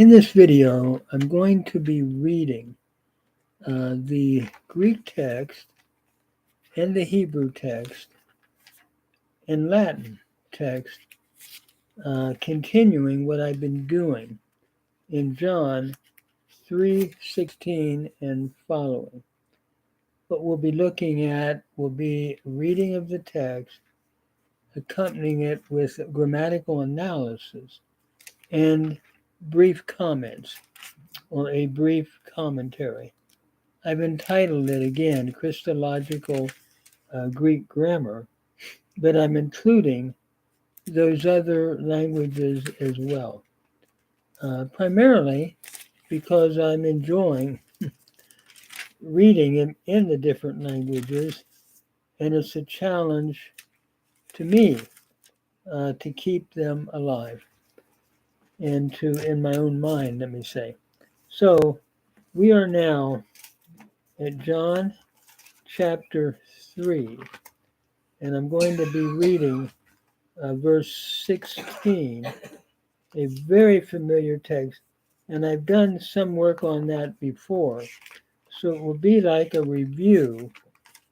In this video, I'm going to be reading the Greek text and the Hebrew text and Latin text, continuing what I've been doing in John 3:16 and following. What we'll be looking at will be reading of the text, accompanying it with grammatical analysis and brief comments or a brief commentary. I've entitled it again Christological Greek Grammar, but I'm including those other languages as well, primarily because I'm enjoying reading in the different languages, and it's a challenge to me to keep them alive and to, in my own mind, let me say. So we are now at John chapter 3, and I'm going to be reading verse 16, a very familiar text, and I've done some work on that before, so it will be like a review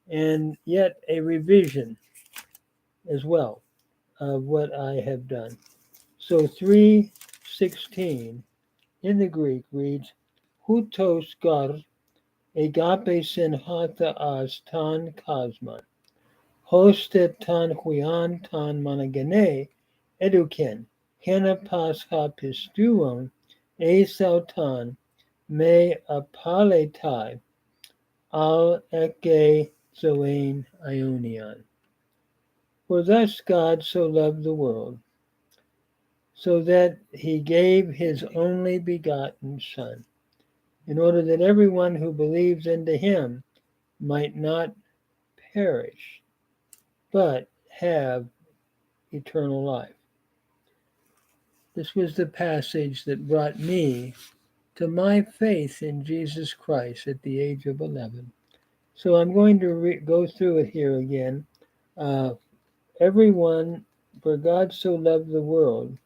and yet a revision as well of what I have done. So 3:16 in the Greek reads, Hutos gar agape sin hata as tan kazman, hostet tan huian tan managene eduken, hena pascha pistuon esautan me apaletai al eke zoen ionian. For thus God so loved the world, so that he gave his only begotten Son, in order that everyone who believes into him might not perish, but have eternal life. This was the passage that brought me to my faith in Jesus Christ at the age of 11. So I'm going to go through it here again. Everyone, for God so loved the world.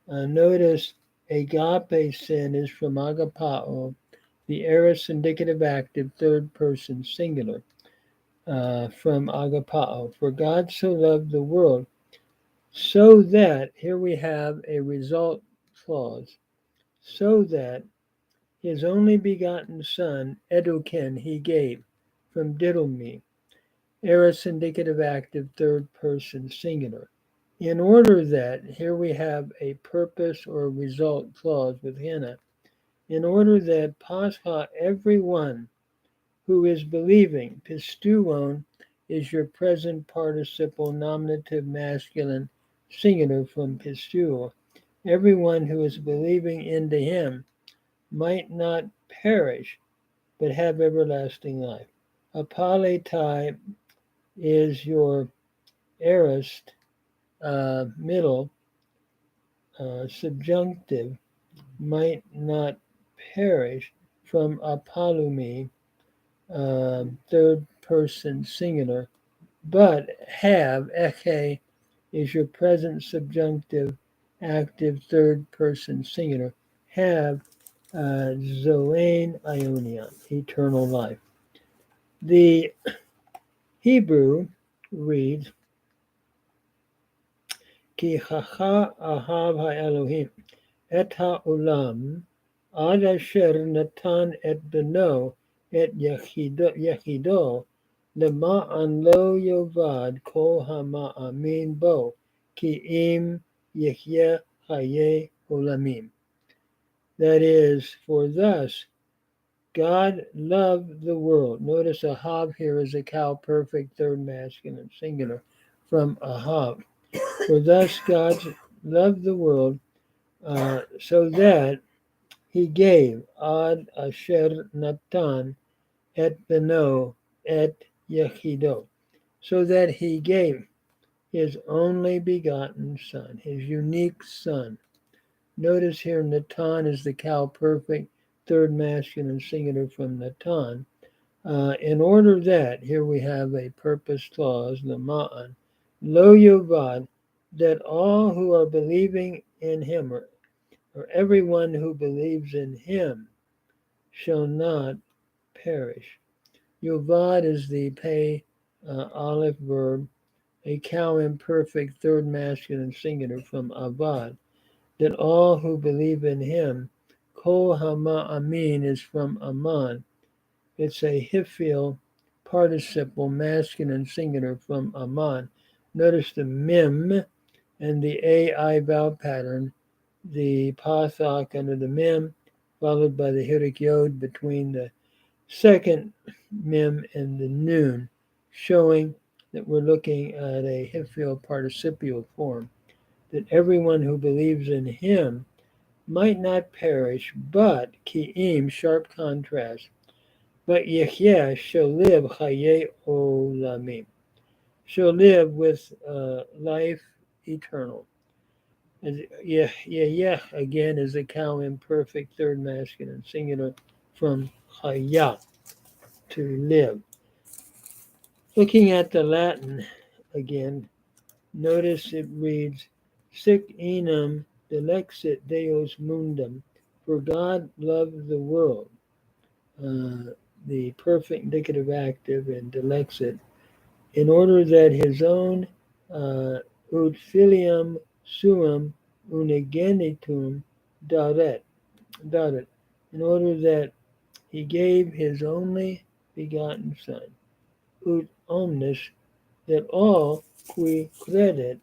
Notice agape sin is from agapao, the aorist indicative active third person singular, from agapao. For God so loved the world, so that, here we have a result clause, so that his only begotten Son, eduken, he gave, from didomi, aorist indicative active third person singular. In order that, here we have a purpose or result clause with hina, in order that pascha, everyone who is believing, pistuon is your present participle nominative masculine singular from pistuo, everyone who is believing into him might not perish, but have everlasting life. Apaletai is your aorist middle subjunctive, might not perish, from apalumi, third person singular, but have, eke is your present subjunctive active third person singular, have zoen ionian, eternal life. The Hebrew reads, Ki chacha ahav ha'elohim et ha'olam ad asher natan et beno et yechido lema'an lo yovad kol hama'amin bo ki im yechye haye olamim. That is, for thus God loved the world. Notice ahav here is a cow perfect third masculine singular from ahav. For thus God loved the world, so that he gave ad asher natan et beno et yechido, so that he gave his only begotten Son, his unique Son. Notice here natan is the cow perfect third masculine singular from natan. In order that, here we have a purpose clause, lema'an, lo yovad, that all who are believing in him or everyone who believes in him shall not perish. Yovad is the pay olive verb, a cow imperfect third masculine singular from avad, that all who believe in him. Kol hama amin is from aman. It's a hifil participle masculine singular from aman. Notice the mim and the ai vowel pattern, the pathak under the mim, followed by the hirik yod between the second mem and the noon, showing that we're looking at a hifil participial form, that everyone who believes in him might not perish, but ki'im, sharp contrast, but yehyeh shall live chaye olamim, shall live with life eternal. Yehyeh again is a cow imperfect third masculine singular from chaya, to live. Looking at the Latin again, notice it reads, Sic enum delexit Deus mundum, for God loved the world. The perfect indicative active in delexit, in order that his own ut filium suum unigenitum daudet, in order that he gave his only begotten Son, ut omnis, that all qui credit,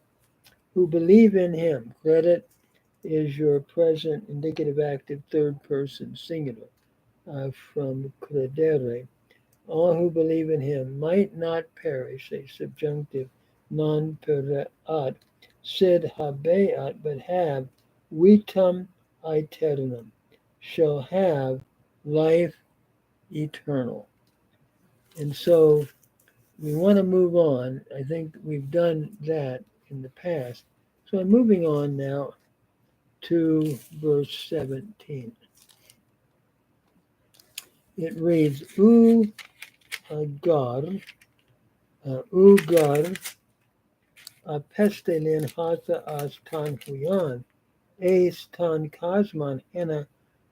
who believe in him. Credit is your present indicative active third person singular from credere. All who believe in him might not perish, a subjunctive non pereat, sed habeat, but have vitam aeternam, shall have life eternal. And so we want to move on. I think we've done that in the past. So I'm moving on now to verse 17. It reads, Ugar, pestelin hata as tan huyan, es tan kazman hena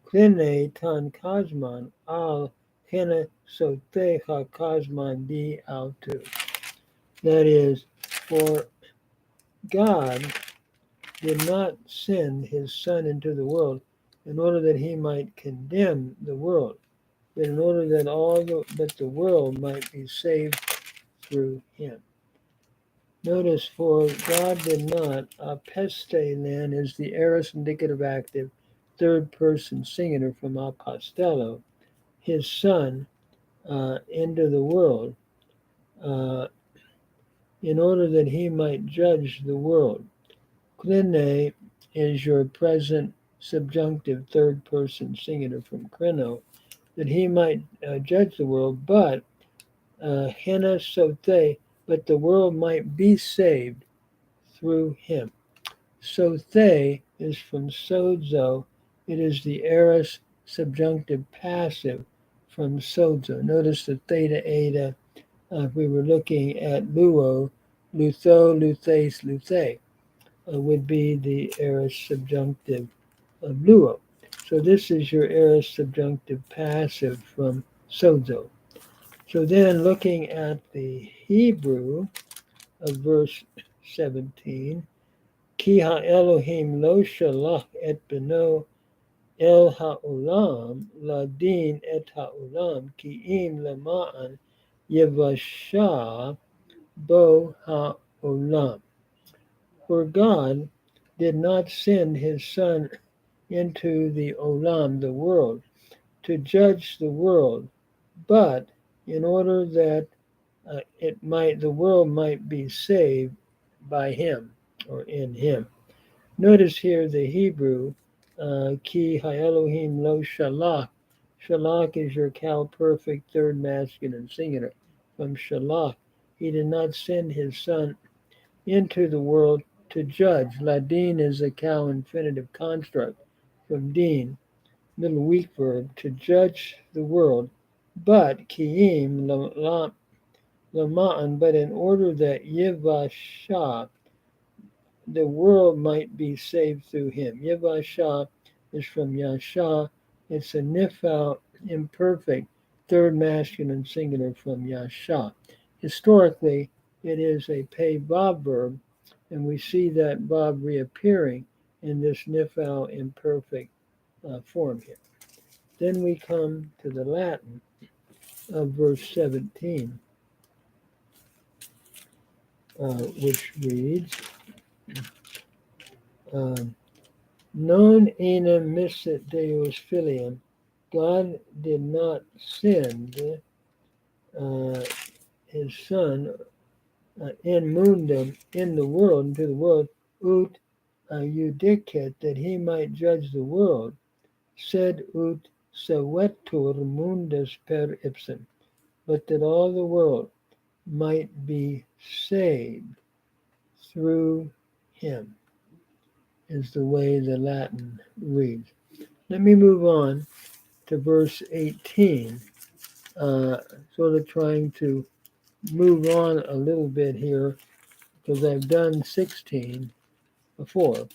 kline tan kazman al hena sote ha kazman di altu. That is, for God did not send his Son into the world in order that he might condemn the world, but in order that the world might be saved through him. Notice, for God did not, apeste then is the aorist indicative active, third person singular from apostello, his Son, into the world, in order that he might judge the world. Kline is your present subjunctive third person singular from krino, that he might judge the world, but hena sote, but the world might be saved through him. Sote is from sozo. It is the aorist subjunctive passive from sozo. Notice the theta eta, if we were looking at luo, lutho, luthes, luthe, would be the aorist subjunctive of luo. So this is your aorist subjunctive passive from sozo. So then looking at the Hebrew of verse 17, Ki ha-Elohim lo shalach et beno el ha'olam ladin et ha'olam ki im lema'an yevasha bo ha'olam. For God did not send his Son into the olam, the world, to judge the world, but in order that the world might be saved by him or in him. Notice here the Hebrew, ki ha-Elohim lo shalach. Shalach is your cow perfect third masculine singular from shalach. He did not send his Son into the world to judge. Ladin is a cow infinitive construct from din, middle weak verb, to judge the world, but kiim lama'an, but in order that yivasha, the world might be saved through him. Yivasha is from Yasha. It's a nifal imperfect third masculine singular from Yasha. Historically, it is a pay vav verb, and we see that vav reappearing in this nifal imperfect form here. Then we come to the Latin of verse 17, which reads, Non enim missit Deus filium, God did not send his Son in mundum, in the world, into the world, ut judicet, that he might judge the world, sed ut sevetur mundus per ipsum, but that all the world might be saved through him, is the way the Latin reads. Let me move on to verse 18, sort of trying to move on a little bit here because I've done 16 before,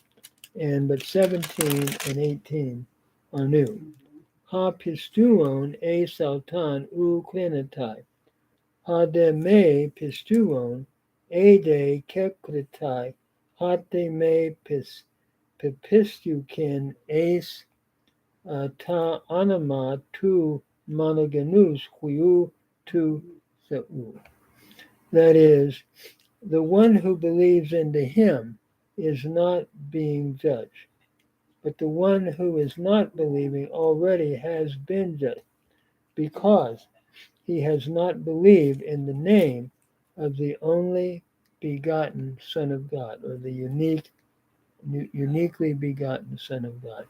but 17 and 18 are new. Ha pistuon e saltan u klinitai, ha de me pistuon e de kekritai, ha de me pipistuken es ta anima tu monogenus quiu tu seu. That is, the one who believes into him is not being judged, but the one who is not believing already has been judged because he has not believed in the name of the only begotten Son of God, or the uniquely begotten Son of God.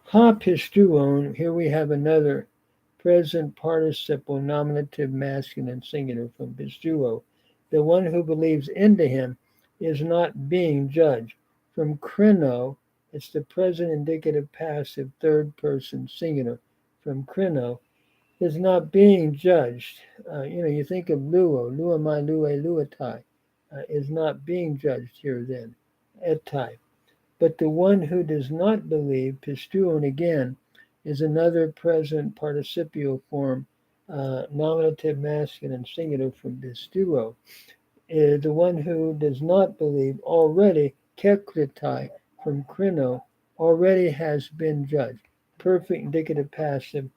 Ha pistuon, here we have another present participle nominative masculine singular from pistuo. The one who believes into him is not being judged. From krino, it's the present indicative passive third person singular. From krino, is not being judged. You think of luo, luamai, lue, luatai, is not being judged here then, etai. But the one who does not believe, pistuon again, is another present participial form, nominative masculine singular from pistuo. The one who does not believe already, kekritai from krino, already has been judged. Perfect indicative passive,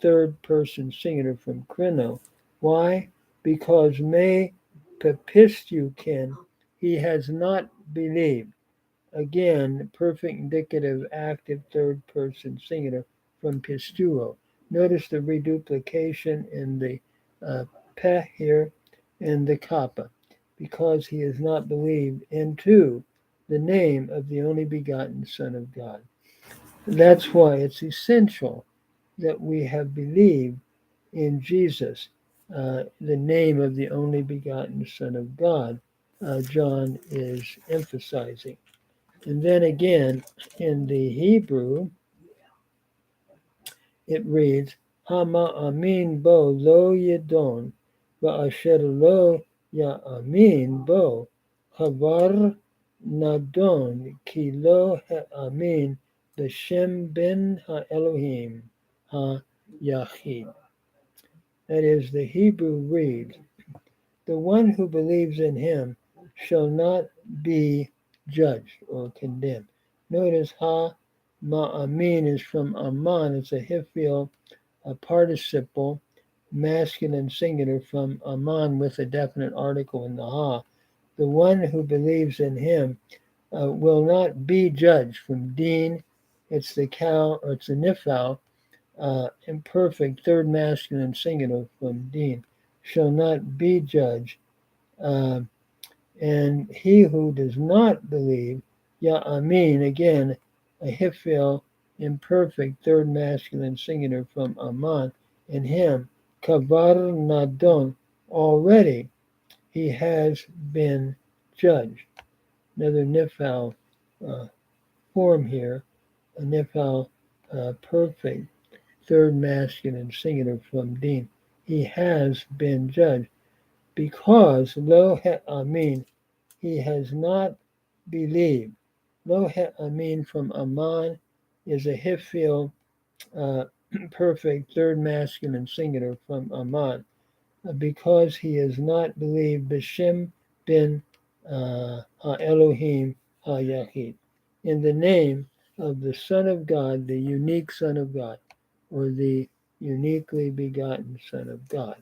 third person singular from krino. Why? Because me papistuken, he has not believed. Again, perfect indicative active third person singular from pistuo. Notice the reduplication in the pe here and the kappa, because he has not believed into the name of the only begotten Son of God. That's why it's essential that we have believed in Jesus, the name of the only begotten Son of God, John is emphasizing. And then again, in the Hebrew, it reads, Hama amin bo lo yedon, va'asher lo ya'amin bo, havar nadon, ki lo ha'amin, b'shem ben ha'elohim ha'yachid. That is, the Hebrew reads, the one who believes in him shall not be judged or condemned. Notice ha ma'amin is from aman. It's a hiphil, a participle, masculine singular from aman with a definite article in the ha. The one who believes in him will not be judged. From din, it's the cow, or it's the nifal, imperfect third masculine singular from din, shall not be judged. And he who does not believe, Ya'amin, again, a hiphil, imperfect, third masculine singular from Aman, in him, Kavar Nadon, already he has been judged. Another nifal form here, a nifal perfect, third masculine singular from Din. He has been judged because lo ha'amin, he has not believed. Lo ha'amin from aman is a Hifil perfect third masculine singular from Aman, because he has not believed B'Shem bin Ha-Elohim Ha-Yahid, in the name of the Son of God, the unique Son of God, or the uniquely begotten Son of God.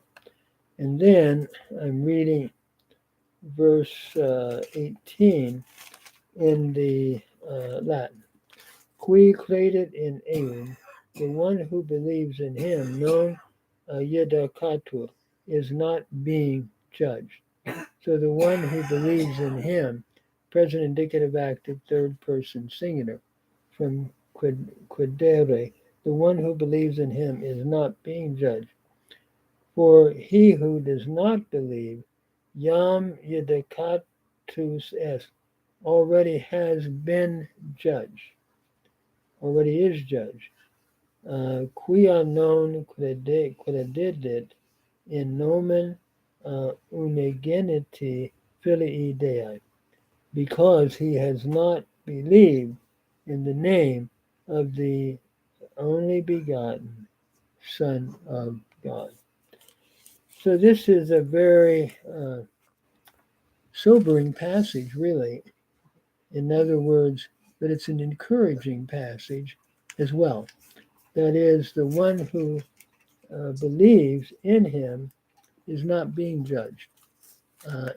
And then I'm reading verse 18 in the Latin. Qui credit in eum, the one who believes in him, non yedakatur, is not being judged. So the one who believes in him, present indicative active third person singular, from quidere, the one who believes in him is not being judged. For he who does not believe, yam yedakatus est, already has been judged, already is judged. Quia non credidit in nomen unigeniti filii Dei, because he has not believed in the name of the only begotten Son of God. So this is a very sobering passage, really. In other words, but it's an encouraging passage as well. That is, the one who believes in him is not being judged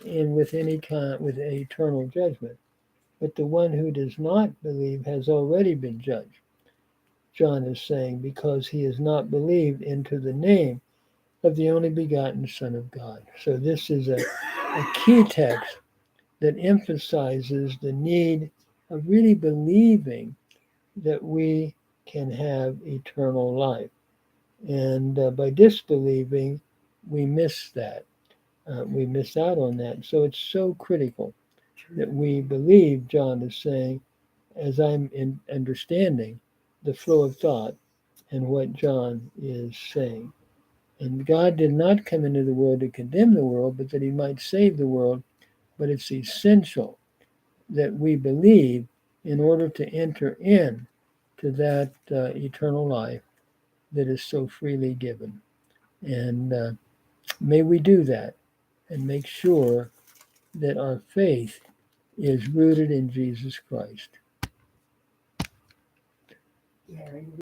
in with any kind with eternal judgment, but the one who does not believe has already been judged. John is saying, because he has not believed into the name of the only begotten Son of God. So this is a key text that emphasizes the need of really believing that we can have eternal life. And by disbelieving, we miss that. We miss out on that. So it's so critical that we believe, John is saying, as I'm understanding the flow of thought and what John is saying. And God did not come into the world to condemn the world, but that he might save the world. But it's essential that we believe in order to enter in to that eternal life that is so freely given. And may we do that and make sure that our faith is rooted in Jesus Christ.